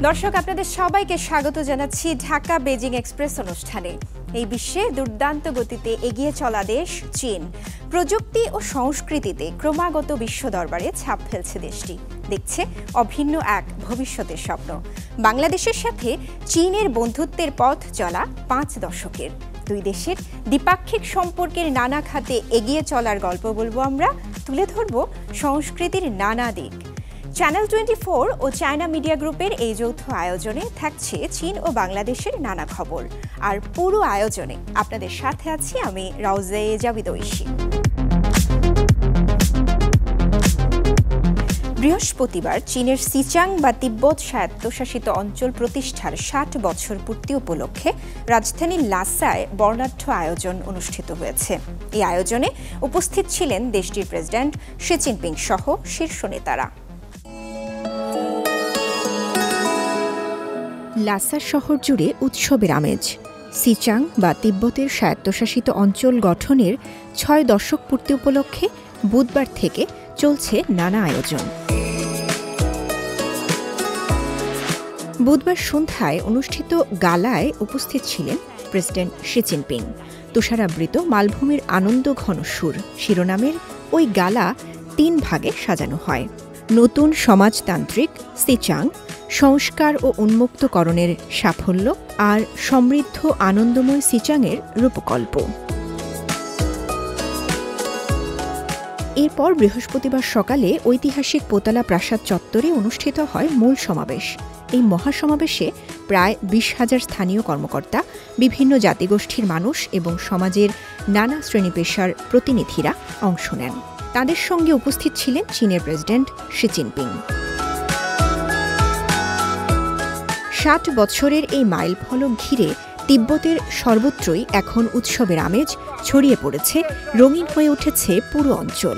দর্শক আপনাদের সবাইকে স্বাগত জানাচ্ছি ঢাকা বেজিং এক্সপ্রেস অনুষ্ঠানে। এই বিশ্বে দুর্দান্ত গতিতে এগিয়ে চলা দেশ চীন প্রযুক্তি ও সংস্কৃতিতে ক্রমাগত বিশ্ব দরবারে ছাপ ফেলছে। দেশটি দেখছে অভিন্ন এক ভবিষ্যতের স্বপ্ন। বাংলাদেশের সাথে চীনের বন্ধুত্বের পথ চলা 5 দশকের দুই দেশের দ্বিপাক্ষিক সম্পর্কের নানা খাতে এগিয়ে চলার গল্প বলবো আমরা, তুলে ধরব সংস্কৃতির নানা দিক। চ্যানেল 24 ও চায়না মিডিয়া গ্রুপের এই যৌথ আয়োজনে থাকছে চীন ও বাংলাদেশের নানা খবর। আর পুরো আয়োজনে আপনাদের সাথে আছি আমি রাউজে জাবিদ ঐশী। বৃহস্পতিবার চীনের সিচাং বা তিব্বত স্বায়ত্তশাসিত অঞ্চল প্রতিষ্ঠার 60 বছর পূর্তি উপলক্ষে রাজধানী লাসায় বর্ণাঢ্য আয়োজন অনুষ্ঠিত হয়েছে। এই আয়োজনে উপস্থিত ছিলেন দেশটির প্রেসিডেন্ট শি জিনপিং সহ শীর্ষ নেতারা। লাসা শহর জুড়ে উৎসবের আমেজ। সিচাং বা তিব্বতের স্বায়ত্তশাসিত অঞ্চল গঠনের 6 দশক পূর্তি উপলক্ষে বুধবার থেকে চলছে নানা আয়োজন। বুধবার সন্ধ্যায় অনুষ্ঠিত গালায় উপস্থিত ছিলেন প্রেসিডেন্ট শি জিনপিং। তুষারাবৃত মালভূমির আনন্দ ঘন সুর শিরোনামের ওই গালা 3 ভাগে সাজানো হয়। নতুন সমাজতান্ত্রিক সিচাং, সংস্কার ও উন্মুক্তকরণের সাফল্য আর সমৃদ্ধ আনন্দময় সিচাংয়ের রূপকল্প। এরপর বৃহস্পতিবার সকালে ঐতিহাসিক পোতালা প্রাসাদ চত্বরে অনুষ্ঠিত হয় মূল সমাবেশ। এই মহাসমাবেশে প্রায় 20,000 স্থানীয় কর্মকর্তা, বিভিন্ন জাতিগোষ্ঠীর মানুষ এবং সমাজের নানা শ্রেণী পেশার প্রতিনিধিরা অংশ নেন। তাদের সঙ্গে উপস্থিত ছিলেন চীনের প্রেসিডেন্ট শি জিনপিং। 60 বছরের এই মাইলফলক ঘিরে তিব্বতের সর্বত্রই এখন উৎসবের আমেজ ছড়িয়ে পড়েছে, রঙিন হয়ে উঠেছে পুরো অঞ্চল।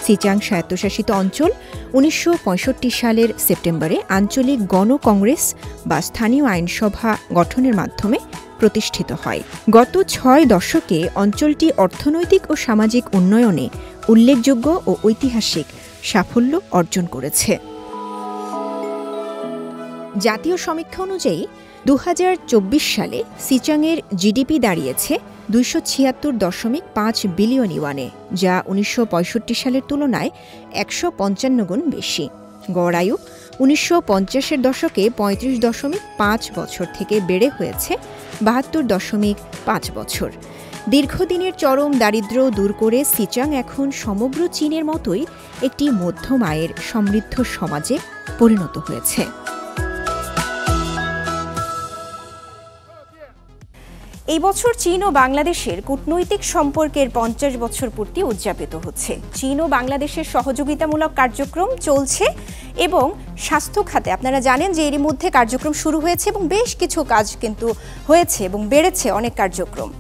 সিচাং স্বায়ত্তশাসিত অঞ্চল 1965 সালের সেপ্টেম্বরে আঞ্চলিক গণ কংগ্রেস বা স্থানীয় আইনসভা গঠনের মাধ্যমে প্রতিষ্ঠিত হয়। গত 6 দশকে অঞ্চলটি অর্থনৈতিক ও সামাজিক উন্নয়নে উল্লেখযোগ্য ও ঐতিহাসিক সাফল্য অর্জন করেছে। জাতীয় সমীক্ষা অনুযায়ী 2024 সালে সিচাংয়ের জিডিপি দাঁড়িয়েছে 276.5 বিলিয়ন ইউয়ানে, যা 1965 সালের তুলনায় 155 গুণ বেশি। গড় আয়ু 1950-এর দশকে 35.5 বছর থেকে বেড়ে হয়েছে 72.5 বছর। দীর্ঘদিনের চরম দারিদ্র্য দূর করে সিচাং এখন সমগ্র চীনের মতোই একটি মধ্যম আয়ের সমৃদ্ধ সমাজে পরিণত হয়েছে। এই বছর চীন ও বাংলাদেশের কূটনৈতিক সম্পর্কের 50 বছর পূর্তি উদযাপিত হচ্ছে। চীন ও বাংলাদেশের সহযোগিতামূলক কার্যক্রম চলছে এবং স্বাস্থ্য খাতে আপনারা জানেন যে এরই মধ্যে কার্যক্রম শুরু হয়েছে এবং বেশ কিছু কাজ কিন্তু হয়েছে এবং বেড়েছে অনেক কার্যক্রম।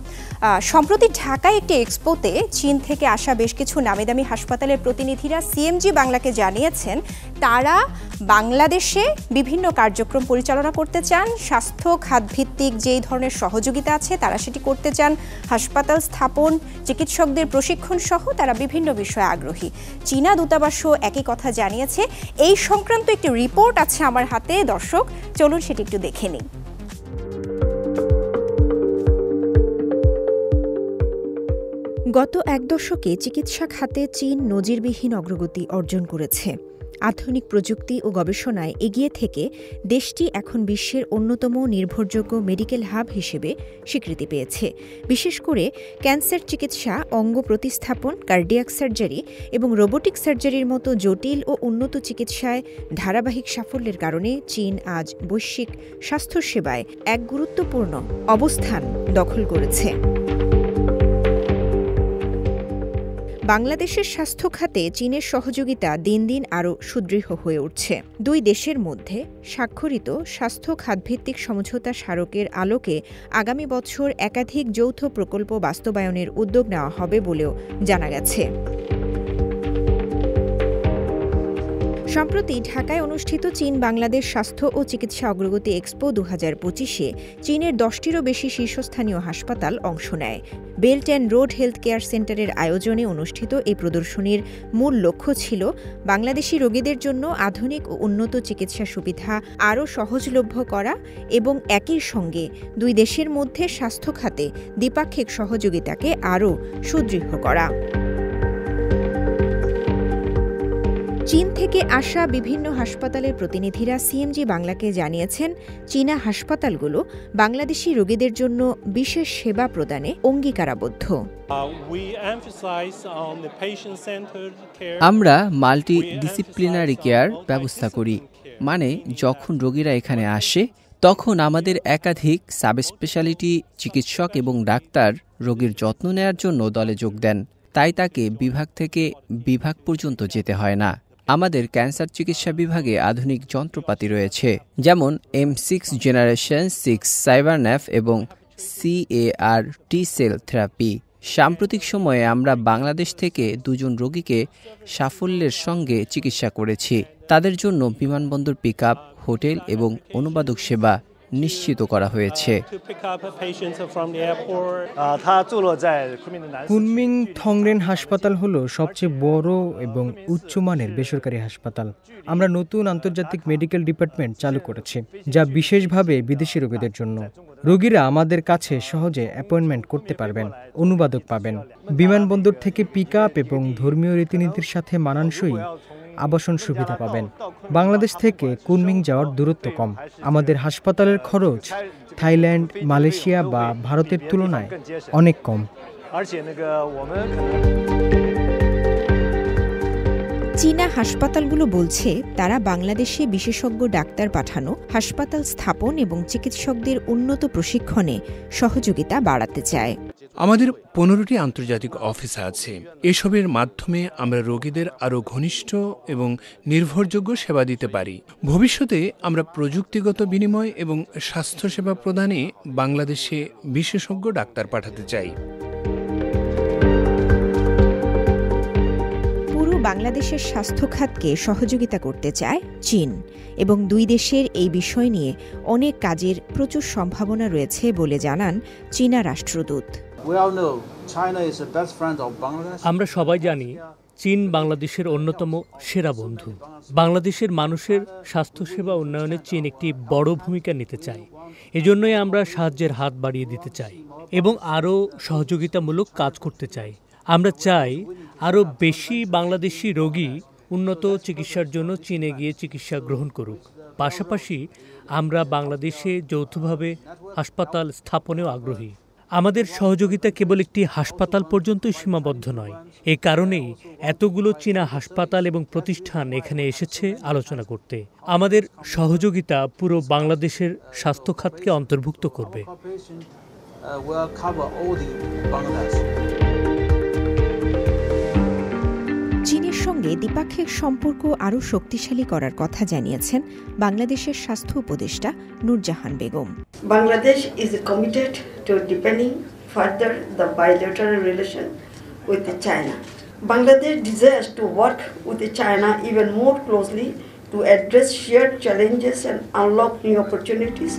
সম্প্রতি ঢাকায় একটি এক্সপোতে চীন থেকে আসা বেশ কিছু নামিদামি হাসপাতালের প্রতিনিধিরা সিএমজি বাংলাকে জানিয়েছেন তারা বাংলাদেশে বিভিন্ন কার্যক্রম পরিচালনা করতে চান। স্বাস্থ্য খাতভিত্তিক যেই ধরনের সহযোগিতা আছে তারা সেটি করতে চান। হাসপাতাল স্থাপন, চিকিৎসকদের প্রশিক্ষণ সহ তারা বিভিন্ন বিষয়ে আগ্রহী। চীনা দূতাবাসও একই কথা জানিয়েছে। এই সংক্রান্ত একটি রিপোর্ট আছে আমার হাতে, দর্শক চলুন সেটি একটু দেখে নিই। গত 1 দশকে চিকিৎসা খাতে চীন নজিরবিহীন অগ্রগতি অর্জন করেছে। আধুনিক প্রযুক্তি ও গবেষণায় এগিয়ে থেকে দেশটি এখন বিশ্বের অন্যতম নির্ভরযোগ্য মেডিকেল হাব হিসেবে স্বীকৃতি পেয়েছে। বিশেষ করে ক্যান্সার চিকিৎসা, অঙ্গ প্রতিস্থাপন, কার্ডিয়াক সার্জারি এবং রোবোটিক সার্জারির মতো জটিল ও উন্নত চিকিৎসায় ধারাবাহিক সাফল্যের কারণে চীন আজ বৈশ্বিক স্বাস্থ্যসেবায় এক গুরুত্বপূর্ণ অবস্থান দখল করেছে। বাংলাদেশের স্বাস্থ্য খাতে চীনের সহযোগিতা দিন দিন আরও সুদৃঢ় হয়ে উঠছে। দুই দেশের মধ্যে স্বাক্ষরিত স্বাস্থ্য খাতভিত্তিক সমঝোতা স্মারকের আলোকে আগামী বছর একাধিক যৌথ প্রকল্প বাস্তবায়নের উদ্যোগ নেওয়া হবে বলেও জানা গেছে। সম্প্রতি ঢাকায় অনুষ্ঠিত চীন বাংলাদেশ স্বাস্থ্য ও চিকিৎসা অগ্রগতি এক্সপো 2025-এ চীনের 10টিরও বেশি শীর্ষস্থানীয় হাসপাতাল অংশ নেয়। Belt and road health care সেন্টারের আয়োজনে অনুষ্ঠিত এই প্রদর্শনীর মূল লক্ষ্য ছিল বাংলাদেশি রোগীদের জন্য আধুনিক ও উন্নত চিকিৎসা সুবিধা আরও সহজলভ্য করা এবং একই সঙ্গে দুই দেশের মধ্যে স্বাস্থ্য খাতে দ্বিপাক্ষিক সহযোগিতাকে আরও সুদৃঢ় করা। চীন থেকে আসা বিভিন্ন হাসপাতালের প্রতিনিধিরা সিএমজি বাংলাকে জানিয়েছেন, চীনা হাসপাতালগুলো বাংলাদেশি রোগীদের জন্য বিশেষ সেবা প্রদানে অঙ্গীকারাবদ্ধ। আমরা মাল্টি ডিসিপ্লিনারি কেয়ার ব্যবস্থা করি, মানে যখন রোগীরা এখানে আসে তখন আমাদের একাধিক সাবস্পেশালিটি চিকিৎসক এবং ডাক্তার রোগীর যত্ন নেয়ার জন্য দলে যোগ দেন। তাই তাকে বিভাগ থেকে বিভাগ পর্যন্ত যেতে হয় না। আমাদের ক্যান্সার চিকিৎসা বিভাগে আধুনিক যন্ত্রপাতি রয়েছে, যেমন M6 জেনারেশন 6 সাইবারন্যাফ এবং CAR T-সেল থেরাপি। সাম্প্রতিক সময়ে আমরা বাংলাদেশ থেকে 2 জন রোগীকে সাফল্যের সঙ্গে চিকিৎসা করেছি। তাদের জন্য বিমানবন্দর পিকআপ, হোটেল এবং অনুবাদক সেবা নিশ্চিত করা হয়েছে। কুনমিং থংরেন হাসপাতাল হলো সবচেয়ে বড় এবং উচ্চমানের বেসরকারি হাসপাতাল। আমরা নতুন আন্তর্জাতিক মেডিকেল ডিপার্টমেন্ট চালু করেছি, যা বিশেষভাবে বিদেশি রোগীদের জন্য। রোগীরা আমাদের কাছে সহজে অ্যাপয়েন্টমেন্ট করতে পারবেন, অনুবাদক পাবেন। বিমানবন্দর থেকে পিকআপ এবং ধর্মীয় রীতিনীতির সাথে মানানসই আবাসন সুবিধা পাবেন। বাংলাদেশ থেকে কুনমিং যাওয়ার দূরত্ব কম। আমাদের হাসপাতালের খরচ থাইল্যান্ড, মালয়েশিয়া বা ভারতের তুলনায় অনেক কম। চীনা হাসপাতালগুলো বলছে, তারা বাংলাদেশে বিশেষজ্ঞ ডাক্তার পাঠানো, হাসপাতাল স্থাপন এবং চিকিৎসকদের উন্নত প্রশিক্ষণে সহযোগিতা বাড়াতে চায়। আমাদের 15টি আন্তর্জাতিক অফিস আছে। এসবের মাধ্যমে আমরা রোগীদের আরও ঘনিষ্ঠ এবং নির্ভরযোগ্য সেবা দিতে পারি। ভবিষ্যতে আমরা প্রযুক্তিগত বিনিময় এবং স্বাস্থ্যসেবা প্রদানে বাংলাদেশে বিশেষজ্ঞ ডাক্তার পাঠাতে চাই। বাংলাদেশের স্বাস্থ্য খাতকে সহযোগিতা করতে চায় চীন এবং দুই দেশের এই বিষয় নিয়ে অনেক কাজের প্রচুর সম্ভাবনা রয়েছে বলে জানান চীনা রাষ্ট্রদূত। আমরা সবাই জানি চীন বাংলাদেশের অন্যতম সেরা বন্ধু। বাংলাদেশের মানুষের স্বাস্থ্যসেবা উন্নয়নে চীন একটি বড় ভূমিকা নিতে চায়। এজন্যই আমরা সাহায্যের হাত বাড়িয়ে দিতে চাই এবং আরও সহযোগিতামূলক কাজ করতে চাই। আমরা চাই আরও বেশি বাংলাদেশি রোগী উন্নত চিকিৎসার জন্য চীনে গিয়ে চিকিৎসা গ্রহণ করুক। পাশাপাশি আমরা বাংলাদেশে যৌথভাবে হাসপাতাল স্থাপনেও আগ্রহী। আমাদের সহযোগিতা কেবল একটি হাসপাতাল পর্যন্তই সীমাবদ্ধ নয়। এ কারণেই এতগুলো চীনা হাসপাতাল এবং প্রতিষ্ঠান এখানে এসেছে আলোচনা করতে। আমাদের সহযোগিতা পুরো বাংলাদেশের স্বাস্থ্য খাতকে অন্তর্ভুক্ত করবে। চীনের সঙ্গে দ্বিপাক্ষিক সম্পর্ক আরও শক্তিশালী করার কথা জানিয়েছেন বাংলাদেশের স্বাস্থ্য উপদেষ্টা Nurjahan Begum. Bangladesh is committed to deepening further the bilateral relation with China. Bangladesh desires to work with China even more closely to address shared challenges and unlock new opportunities.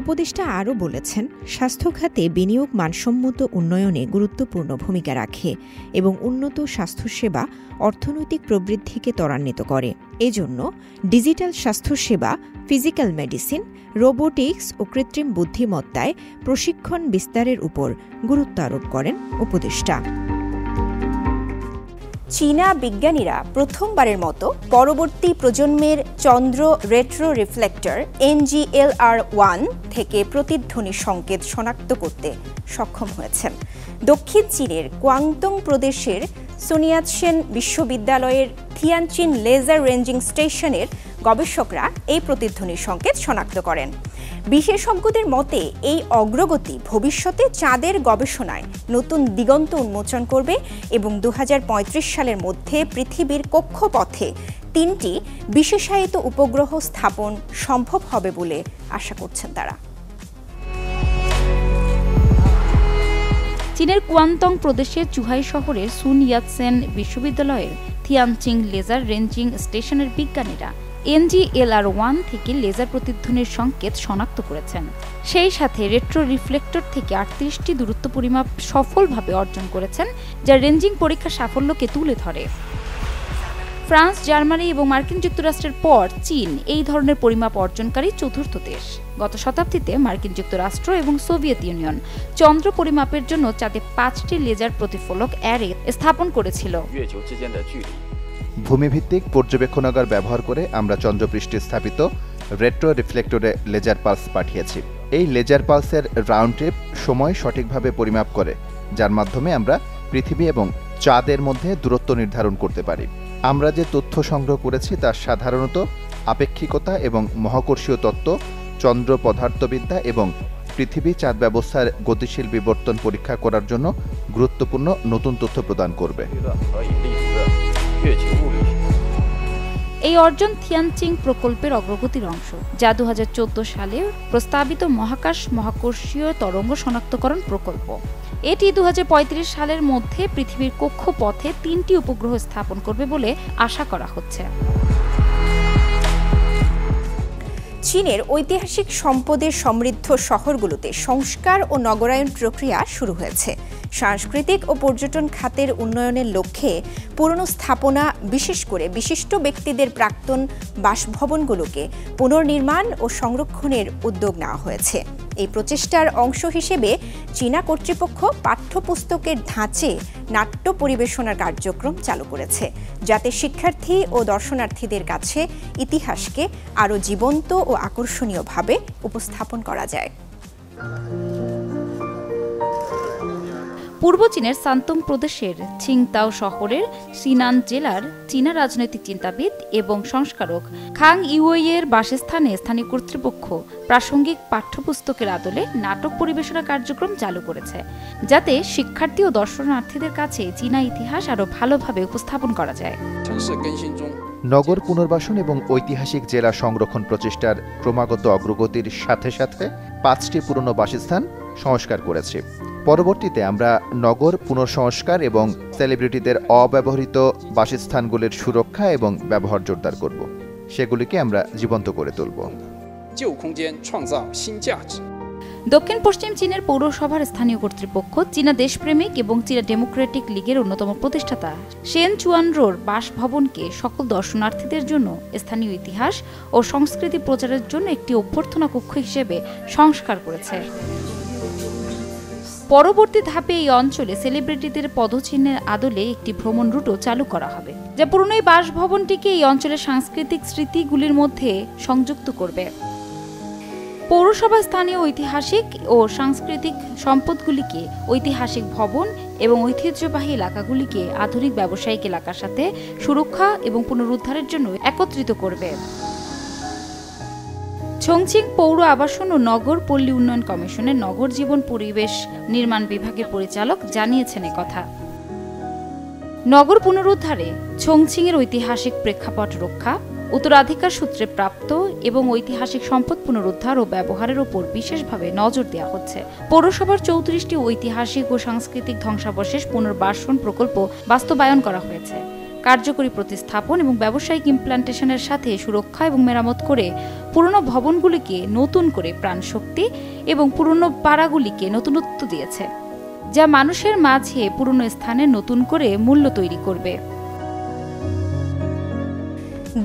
উপদেষ্টা আরও বলেছেন, স্বাস্থ্য খাতে বিনিয়োগ মানসম্মত উন্নয়নে গুরুত্বপূর্ণ ভূমিকা রাখে এবং উন্নত স্বাস্থ্যসেবা অর্থনৈতিক প্রবৃদ্ধিকে ত্বরান্বিত করে। এজন্য ডিজিটাল স্বাস্থ্যসেবা, ফিজিক্যাল মেডিসিন, রোবোটিক্স ও কৃত্রিম বুদ্ধিমত্তায় প্রশিক্ষণ বিস্তারের উপর গুরুত্ব আরোপ করেন উপদেষ্টা। চীনা বিজ্ঞানীরা প্রথমবারের মতো পরবর্তী প্রজন্মের চন্দ্র রেট্রো রিফ্লেক্টর NGLR-1 থেকে প্রতিধ্বনি সংকেত শনাক্ত করতে সক্ষম হয়েছেন। দক্ষিণ চীনের কোয়াংতং প্রদেশের সুনিয়াতসেন বিশ্ববিদ্যালয়ের থিয়ানচিন লেজার রেঞ্জিং স্টেশনের গবেষকরা এই প্রতিধ্বনি সংকেত শনাক্ত করেন। বিশেষজ্ঞদের মতে এই অগ্রগতি ভবিষ্যতে চাঁদের গবেষণায় নতুন দিগন্ত উন্মোচন করবে এবং 2035 সালের মধ্যে পৃথিবীর কক্ষপথে 3টি বিশেষায়িত উপগ্রহ স্থাপন সম্ভব হবে বলে আশা করছেন তারা। চীনের কোয়াংতং প্রদেশের চুহাই শহরের সুন ইয়াতসেন বিশ্ববিদ্যালয়ের থিয়ানচিং লেজার রেঞ্জিং স্টেশনের বিজ্ঞানীরা NGLR-1 থেকে লেজার প্রতিধ্বনির সংকেত শনাক্ত করেছেন। সেই সাথে রেট্রো রিফ্লেক্টর থেকে 38টি দূরত্ব পরিমাপ সফলভাবে অর্জন করেছেন, যা রেঞ্জিং পরীক্ষার সাফল্যকে তুলে ধরে। ফ্রান্স, জার্মানি এবং মার্কিন যুক্তরাষ্ট্রের পর চীন এই ধরনের পরিমাপ অর্জনকারী চতুর্থ দেশ। গত শতাব্দীতে মার্কিন যুক্তরাষ্ট্র এবং সোভিয়েত ইউনিয়ন চন্দ্র পরিমাপের জন্য চাঁদে 5টি লেজার প্রতিফলক অ্যারে স্থাপন করেছিল। ভূমিভিত্তিক পর্যবেক্ষণাগার ব্যবহার করে আমরা চন্দ্রপৃষ্ঠে স্থাপিত রেট্রো রিফ্লেক্টরে লেজার পালস পাঠিয়েছি। এই লেজার পালসের রাউন্ড ট্রিপ সময় সঠিকভাবে পরিমাপ করে, যার মাধ্যমে আমরা পৃথিবী এবং চাঁদের মধ্যে দূরত্ব নির্ধারণ করতে পারি। আমরা যে তথ্য সংগ্রহ করেছি তা সাধারণত আপেক্ষিকতা এবং মহাকর্ষীয় তত্ত্ব, চন্দ্র পদার্থবিদ্যা এবং পৃথিবী চাঁদ ব্যবস্থার গতিশীল বিবর্তন পরীক্ষা করার জন্য গুরুত্বপূর্ণ নতুন তথ্য প্রদান করবে। এই অর্জন থিয়ানচিং প্রকল্পের অগ্রগতির অংশ, যা 2014 সালে প্রস্তাবিত মহাকর্ষীয় তরঙ্গ শনাক্তকরণ প্রকল্প। এটি 2035 সালের মধ্যে পৃথিবীর কক্ষপথে 3টি উপগ্রহ স্থাপন করবে বলে আশা করা হচ্ছে। চীনের ঐতিহাসিক সম্পদের সমৃদ্ধ শহরগুলোতে সংস্কার ও নগরায়ন প্রক্রিয়া শুরু হয়েছে। সাংস্কৃতিক ও পর্যটন খাতের উন্নয়নের লক্ষ্যে পুরনো স্থাপনা, বিশেষ করে বিশিষ্ট ব্যক্তিদের প্রাক্তন বাসভবনগুলোকে পুনর্নির্মাণ ও সংরক্ষণের উদ্যোগ নেওয়া হয়েছে। এই প্রচেষ্টার অংশ হিসেবে চীনা কর্তৃপক্ষ পাঠ্যপুস্তকের ধাঁচে নাট্য পরিবেশনার কার্যক্রম চালু করেছে, যাতে শিক্ষার্থী ও দর্শনার্থীদের কাছে ইতিহাসকে আরও জীবন্ত ও আকর্ষণীয়ভাবে উপস্থাপন করা যায়। পূর্ব চীনের সান্তং প্রদেশের ছিংতাও শহরের সিনান জেলার চীনা রাজনৈতিক চিন্তাবিদ এবং সংস্কারক খাং ইউয়ের বাসস্থানে স্থানীয় কর্তৃপক্ষ প্রাসঙ্গিক পাঠ্যপুস্তকের আদলে নাটক পরিবেশনা কার্যক্রম চালু করেছে, যাতে শিক্ষার্থী ও দর্শনার্থীদের কাছে চীনা ইতিহাস আরও ভালোভাবে উপস্থাপন করা যায়। নগর পুনর্বাসন এবং ঐতিহাসিক জেলা সংরক্ষণ প্রচেষ্টার ক্রমাগত অগ্রগতির সাথে সাথে 5টি পুরনো বাসস্থান সংস্কার করেছি। পরবর্তীতে আমরা নগর পুনঃসংস্কার এবং সেলিব্রিটিদের অব্যবহৃত বাসস্থানগুলির সুরক্ষা এবং ব্যবহার জোরদার করব। সেগুলিকে আমরা জীবন্ত করে তুলব। দক্ষিণ পশ্চিম চীনের পৌরসভার স্থানীয় কর্তৃপক্ষ, চীনা দেশপ্রেমিক এবং চীনা ডেমোক্রেটিক লীগের অন্যতম প্রতিষ্ঠাতা শেন চুয়ানরোর বাসভবনকে সকল দর্শনার্থীদের জন্য স্থানীয় ইতিহাস ও সংস্কৃতি প্রচারের জন্য একটি অভ্যর্থনা কক্ষ হিসেবে সংস্কার করেছে। পরবর্তী ধাপে এই অঞ্চলে সেলিব্রিটিদের পদচিহ্নের আদলে একটি ভ্রমণ রুটও চালু করা হবে, যা পুরনো এই বাসভবনটিকে এই অঞ্চলের সাংস্কৃতিক স্মৃতিগুলির মধ্যে সংযুক্ত করবে। পৌরসভা স্থানীয় ঐতিহাসিক ও সাংস্কৃতিক সম্পদগুলিকে, ঐতিহাসিক ভবন এবং ঐতিহ্যবাহী এলাকাগুলিকে আধুনিক ব্যবসায়িক এলাকার সাথে সুরক্ষা এবং পুনরুদ্ধারের জন্য একত্রিত করবে। চংচিং পৌর আবাসন ও নগর পল্লী উন্নয়ন কমিশনের নগর জীবন পরিবেশ নির্মাণ বিভাগের পরিচালক জানিয়েছেন একথা। নগর পুনরুদ্ধারে চংচিংয়ের ঐতিহাসিক প্রেক্ষাপট রক্ষা, উত্তরাধিকার সূত্রে প্রাপ্ত এবং ঐতিহাসিক সম্পদ পুনরুদ্ধার ও ব্যবহারের ওপর বিশেষভাবে নজর দেওয়া হচ্ছে। পৌরসভার 34টি ঐতিহাসিক ও সাংস্কৃতিক ধ্বংসাবশেষ পুনর্বাসন প্রকল্প বাস্তবায়ন করা হয়েছে। কার্যকরী প্রতিস্থাপন এবং ব্যবসায়িক ইমপ্ল্যান্টেশনের সাথে সুরক্ষা এবং মেরামত করে পুরনো ভবনগুলিকে নতুন করে প্রাণশক্তি এবং পুরনো পাড়াগুলিকে নতুনত্ব দিয়েছে, যা মানুষের মাঝে পুরনো স্থানে নতুন করে মূল্য তৈরি করবে।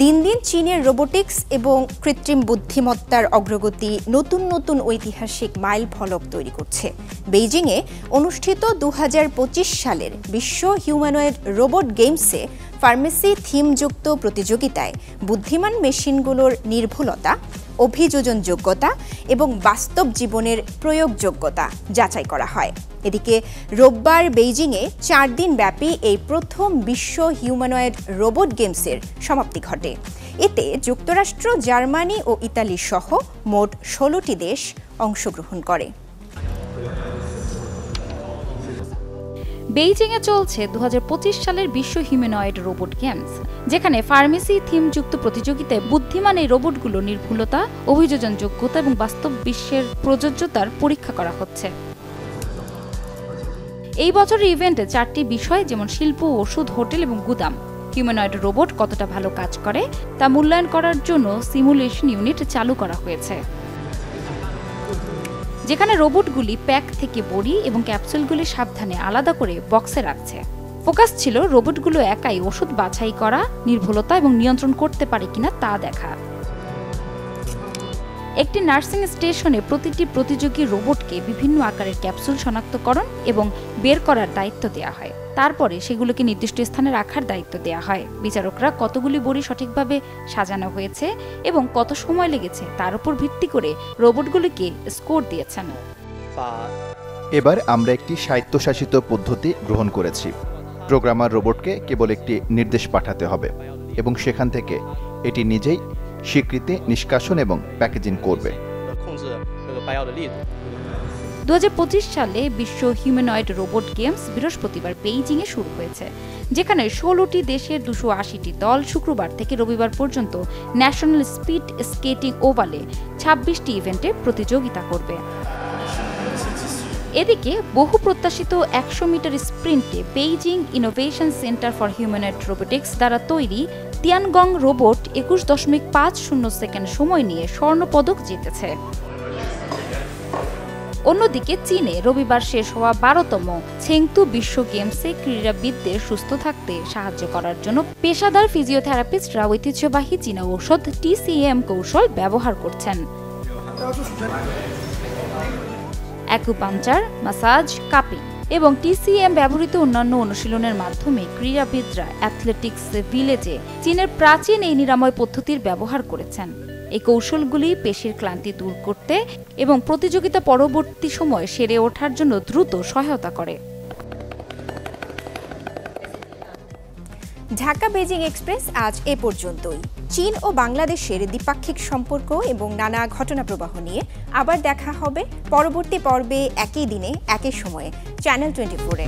দিন দিন চীনের রোবোটিক্স এবং কৃত্রিম বুদ্ধিমত্তার অগ্রগতি নতুন নতুন ঐতিহাসিক মাইল ফলক তৈরি করছে। বেইজিংয়ে অনুষ্ঠিত 2025 সালের বিশ্ব হিউম্যানয়েড রোবট গেমসে ফার্মেসি থিমযুক্ত প্রতিযোগিতায় বুদ্ধিমান মেশিনগুলোর নির্ভুলতা, অভিযোজনযোগ্যতা এবং বাস্তব জীবনের প্রয়োগযোগ্যতা যাচাই করা হয়। এদিকে রোববার বেইজিংয়ে 4 দিন ব্যাপী এই প্রথম বিশ্ব হিউম্যানয়েড রোবট গেমসের সমাপ্তি ঘটে। এতে যুক্তরাষ্ট্র, জার্মানি ও ইতালি সহ মোট 16টি দেশ অংশগ্রহণ করে। বেইজিংয়ে চলছে 2025 সালের বিশ্ব হিউম্যানয়েড রোবট গেমস, যেখানে ফার্মেসি থিমযুক্ত প্রতিযোগিতায় বুদ্ধিমান এই রোবটগুলো নির্ভুলতা, অভিযোজনযোগ্যতা এবং বাস্তব বিশ্বের প্রযোজ্যতার পরীক্ষা করা হচ্ছে। এই বছরের ইভেন্টে 4টি বিষয়, যেমন শিল্প, ওষুধ, হোটেল এবং গুদাম, হিউম্যানয়েড রোবট কতটা ভালো কাজ করে তা মূল্যায়ন করার জন্য সিমুলেশন ইউনিট চালু করা হয়েছে, যেখানে রোবটগুলি প্যাক থেকে বড়ি এবং ক্যাপসুলগুলি সাবধানে আলাদা করে বক্সে রাখছে। ফোকাস ছিল রোবটগুলো একাই ওষুধ বাছাই করা, নির্ভুলতা এবং নিয়ন্ত্রণ করতে পারে কিনা তা দেখা। একটি নার্সিং স্টেশনে প্রতিটি প্রতিযোগী রোবটকে বিভিন্ন আকারের ক্যাপসুল শনাক্তকরণ এবং বের করার দায়িত্ব দেওয়া হয়। তারপরে সেগুলোকে নির্দিষ্ট স্থানে রাখার দায়িত্ব দেওয়া হয়। বিচারকরা কতগুলি বড়ি সঠিকভাবে সাজানো হয়েছে এবং কত সময় লেগেছে তার উপর ভিত্তি করে রোবটগুলিকে স্কোর দিয়েছেন। এবার আমরা একটি স্বায়ত্তশাসিত পদ্ধতি গ্রহণ করেছি। প্রোগ্রামার রোবটকে কেবল একটি নির্দেশ পাঠাতে হবে এবং সেখান থেকে এটি নিজেই স্বীকৃতি নিষ্কাশন এবং প্যাকেজিং করবে। 2025 সালে বিশ্ব হিউম্যানয়েড রোবট গেমস বৃহস্পতিবার বেইজিংয়ে শুরু হয়েছে, যেখানে 16টি দেশের 280টি দল শুক্রবার থেকে রবিবার পর্যন্ত ন্যাশনাল স্পিড স্কেটিং ওভালে 26টি ইভেন্টে প্রতিযোগিতা করবে। এদিকে বহু প্রত্যাশিত 100 মিটার স্প্রিন্টে Beijing innovation centre for humanoid robotics দ্বারা তৈরি তিয়ানগং রোবট 21.50 সেকেন্ড সময় নিয়ে স্বর্ণপদক জিতেছে। অন্যদিকে চীনে রবিবার শেষ হওয়া 12তম ছেংতু বিশ্ব গেমসে ক্রীড়াবিদদের সুস্থ থাকতে সাহায্য করার জন্য পেশাদার ফিজিওথেরাপিস্টরা ঐতিহ্যবাহী চীনা ঔষধ TCM কৌশল ব্যবহার করছেন। অ্যাকুপাঞ্চার, মাসাজ, কাপিং এবং TCM ব্যবহৃত অন্যান্য অনুশীলনের মাধ্যমে ক্রীড়াবিদরা অ্যাথলেটিক্স ভিলেজে চীনের প্রাচীন এই নিরাময় পদ্ধতির ব্যবহার করেছেন। এই কৌশলগুলি পেশির ক্লান্তি দূর করতে এবং প্রতিযোগিতা পরবর্তী সময়ে সেরে ওঠার জন্য দ্রুত সহায়তা করে। ঢাকা বেজিং এক্সপ্রেস আজ এ পর্যন্তই। চীন ও বাংলাদেশের দ্বিপাক্ষিক সম্পর্ক এবং নানা ঘটনা প্রবাহ নিয়ে আবার দেখা হবে পরবর্তী পর্বে, একই দিনে একই সময়ে চ্যানেল 24-এ।